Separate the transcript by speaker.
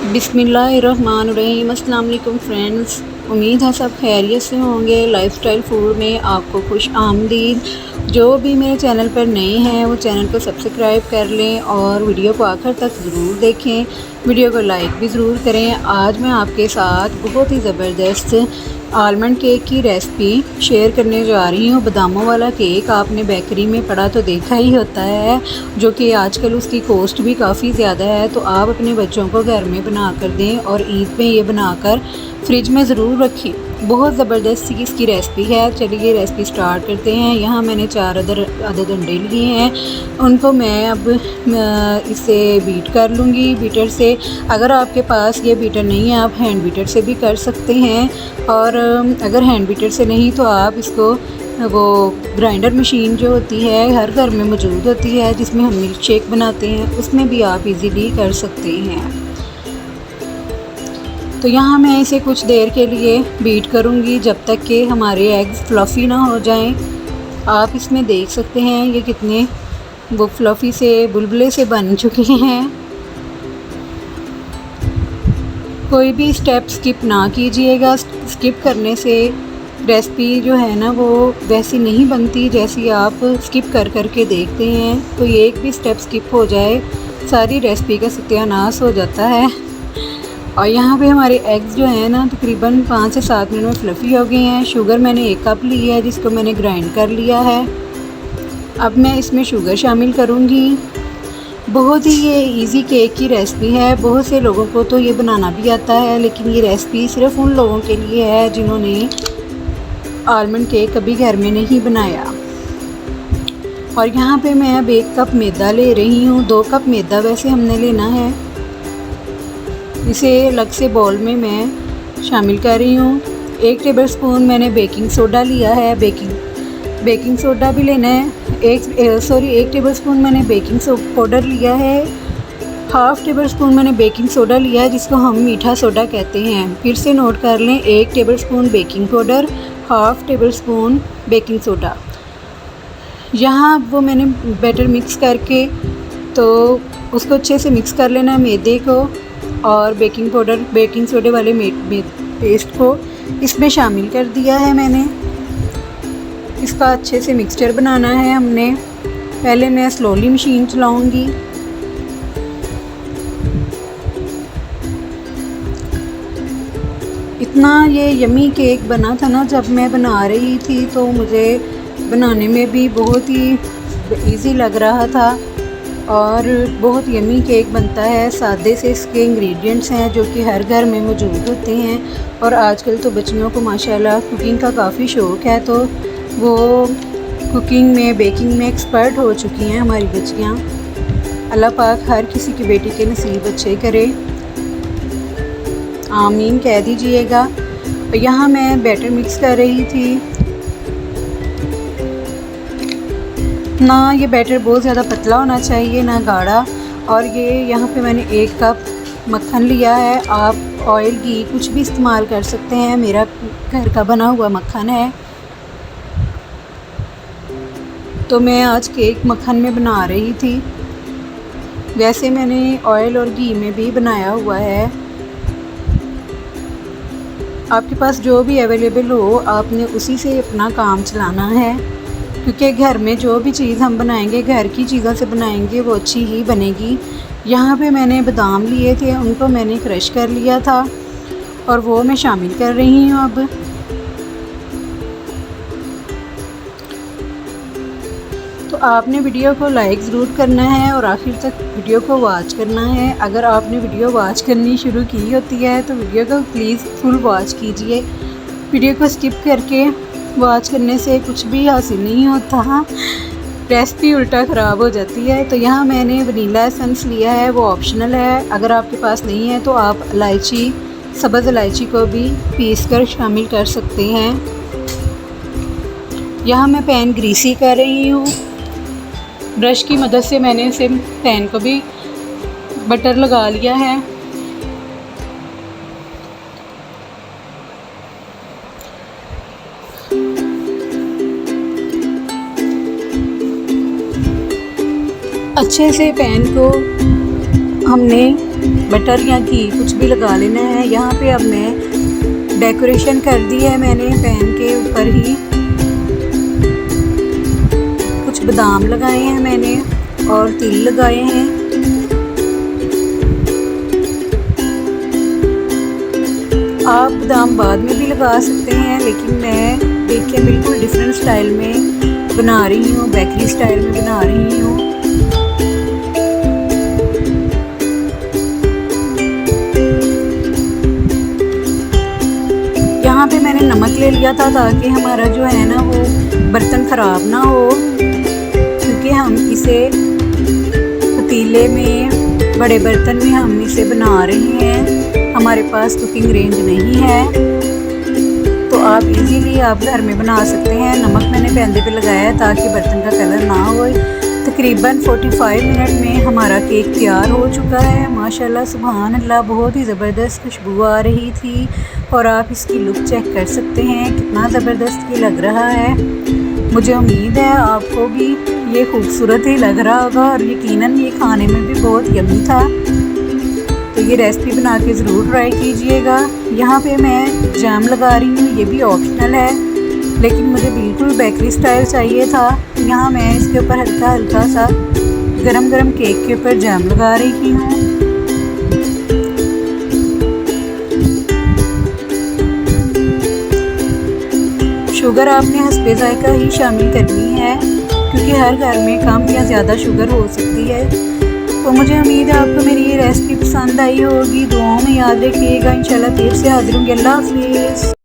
Speaker 1: बिस्मिल्लाहिर्रहमानिर्रहीम। अस्सलाम वालेकुम फ्रेंड्स, उम्मीद है सब खैरियत से होंगे। लाइफस्टाइल फूड में आपको खुश आमदीद। जो भी मेरे चैनल पर नए हैं वो चैनल को सब्सक्राइब कर लें और वीडियो को आखिर तक ज़रूर देखें। वीडियो को लाइक भी ज़रूर करें। आज मैं आपके साथ बहुत ही ज़बरदस्त आलमंड केक की रेसिपी शेयर करने जा रही हूँ। बादामों वाला केक आपने बेकरी में पड़ा तो देखा ही होता है, जो कि आजकल उसकी कॉस्ट भी काफ़ी ज़्यादा है। तो आप अपने बच्चों को घर में बना कर दें और ईद में ये बनाकर फ्रिज में ज़रूर रखें। बहुत ज़बरदस्त इसकी रेसिपी है। चलिए रेसिपी स्टार्ट करते हैं। यहाँ मैंने 4 अदद अंडे लिए हैं, उनको मैं अब इसे बीट कर लूँगी बीटर से। अगर आपके पास ये बीटर नहीं है आप हैंड बीटर से भी कर सकते हैं, और अगर हैंड बीटर से नहीं तो आप इसको वो ग्राइंडर मशीन जो होती है हर घर में मौजूद होती है, जिसमें हम मिल्क शेक बनाते हैं, उसमें भी आप इजीली कर सकते हैं। तो यहाँ मैं इसे कुछ देर के लिए बीट करूँगी जब तक कि हमारे एग्स फ्लफ़ी ना हो जाएं। आप इसमें देख सकते हैं ये कितने वो फ्लफ़ी से बुलबुले से बन चुके हैं। कोई भी स्टेप स्किप ना कीजिएगा। स्किप करने से रेसिपी जो है ना वो वैसी नहीं बनती जैसी आप स्किप कर के देखते हैं। तो ये एक भी स्टेप स्किप हो जाए सारी रेसिपी का सत्यानाश हो जाता है। और यहाँ पे हमारे एग्स जो हैं ना तकरीबन 5 से 7 मिनट में फ्लफ़ी हो गए हैं। शुगर मैंने 1 कप ली है जिसको मैंने ग्राइंड कर लिया है। अब मैं इसमें शुगर शामिल करूँगी। बहुत ही ये इजी केक की रेसिपी है। बहुत से लोगों को तो ये बनाना भी आता है, लेकिन ये रेसिपी सिर्फ उन लोगों के लिए है जिन्होंने आलमंड केक कभी घर में नहीं बनाया। और यहाँ पे मैं अब 1 कप मैदा ले रही हूँ। 2 कप मैदा वैसे हमने लेना है। इसे अलग से बाउल में मैं शामिल कर रही हूँ। 1 टेबलस्पून मैंने बेकिंग सोडा लिया है। बेकिंग सोडा भी लेना है। 1 टेबलस्पून मैंने बेकिंग पाउडर लिया है। 1/2 टेबलस्पून मैंने बेकिंग सोडा लिया है, जिसको हम मीठा सोडा कहते हैं। फिर से नोट कर लें, 1 tablespoon baking powder, 1/2 tablespoon baking soda. यहाँ वो मैंने बैटर मिक्स करके तो उसको अच्छे से मिक्स कर लेना है मैदे को और बेकिंग पाउडर बेकिंग सोडे वाले पेस्ट को इसमें शामिल कर दिया है मैंने। इसका अच्छे से मिक्सचर बनाना है हमने। पहले मैं स्लोली मशीन चलाऊंगी। इतना ये यमी केक बना था ना जब मैं बना रही थी, तो मुझे बनाने में भी बहुत ही इजी लग रहा था और बहुत यमी केक बनता है। सादे से इसके इंग्रेडिएंट्स हैं जो कि हर घर में मौजूद होते हैं। और आजकल तो बच्चियों को माशाल्लाह कुकिंग का काफ़ी शौक़ है, तो वो कुकिंग में बेकिंग में एक्सपर्ट हो चुकी हैं हमारी बच्चियाँ। अल्लाह पाक हर किसी की बेटी के नसीब अच्छे करे, आमीन कह दीजिएगा। यहाँ मैं बैटर मिक्स कर रही थी। ना ये बैटर बहुत ज़्यादा पतला होना चाहिए ना गाढ़ा। और ये यहाँ पे मैंने 1 कप मक्खन लिया है। आप ऑयल घी कुछ भी इस्तेमाल कर सकते हैं। मेरा घर का बना हुआ मक्खन है, तो मैं आज केक मक्खन में बना रही थी। वैसे मैंने ऑयल और घी में भी बनाया हुआ है। आपके पास जो भी अवेलेबल हो आपने उसी से अपना काम चलाना है, क्योंकि घर में जो भी चीज़ हम बनाएंगे घर की चीज़ों से बनाएंगे वो अच्छी ही बनेगी। यहाँ पे मैंने बादाम लिए थे, उनको मैंने क्रश कर लिया था और वो मैं शामिल कर रही हूँ अब। तो आपने वीडियो को लाइक ज़रूर करना है और आखिर तक वीडियो को वॉच करना है। अगर आपने वीडियो वॉच करनी शुरू की होती है तो वीडियो को प्लीज़ फुल वॉच कीजिए। वीडियो को स्किप करके वॉच करने से कुछ भी हासिल नहीं होता, रेसिपी उल्टा ख़राब हो जाती है। तो यहाँ मैंने वनीला एसेंस लिया है, वो ऑप्शनल है। अगर आपके पास नहीं है तो आप इलायची सब्ज़ इलायची को भी पीस कर शामिल कर सकते हैं। यहाँ मैं पैन ग्रीसी कर रही हूँ। ब्रश की मदद से मैंने इसे पैन को भी बटर लगा लिया है। अच्छे से पैन को हमने बटर या घी कुछ भी लगा लेना है। यहाँ पे अब मैं डेकोरेशन कर दी है मैंने पैन के ऊपर ही। कुछ बादाम लगाए हैं मैंने और तिल लगाए हैं। आप बादाम बाद में भी लगा सकते हैं, लेकिन मैं देखिए बिल्कुल डिफरेंट स्टाइल में बना रही हूँ, बेकरी स्टाइल में बना रही हूँ। यहाँ पे मैंने नमक ले लिया था ताकि हमारा जो है ना वो बर्तन ख़राब ना हो, क्योंकि हम इसे पतीले में, बड़े बर्तन में हम इसे बना रहे हैं। हमारे पास कुकिंग रेंज नहीं है, तो आप इजीली आप घर में बना सकते हैं। नमक मैंने पैंदे पे लगाया है ताकि बर्तन का कलर ना हो। तकरीबन 45 मिनट में हमारा केक तैयार हो चुका है। माशाल्लाह सुभान अल्लाह, बहुत ही ज़बरदस्त खुशबू आ रही थी और आप इसकी लुक चेक कर सकते हैं कितना ज़बरदस्त ये लग रहा है। मुझे उम्मीद है आपको भी ये खूबसूरत ही लग रहा होगा और यकीनन ये खाने में भी बहुत यम्मी था। तो ये रेसिपी बना के ज़रूर ट्राई कीजिएगा। यहाँ पे मैं जैम लगा रही हूँ, ये भी ऑप्शनल है, लेकिन मुझे बिल्कुल बेकरी स्टाइल चाहिए था। यहाँ मैं इसके ऊपर हल्का हल्का सा गरम गरम केक के ऊपर जैम लगा रही हूँ। शुगर आपने हस्बे ज़ायका ही शामिल करनी है, क्योंकि हर घर में कम या ज़्यादा शुगर हो सकती है। तो मुझे उम्मीद है आपको मेरी ये रेसिपी पसंद आई होगी। दुआओं में याद रखिएगा। इंशाल्लाह फिर से हाजिर होंगे। अल्लाह हाफ़िज़।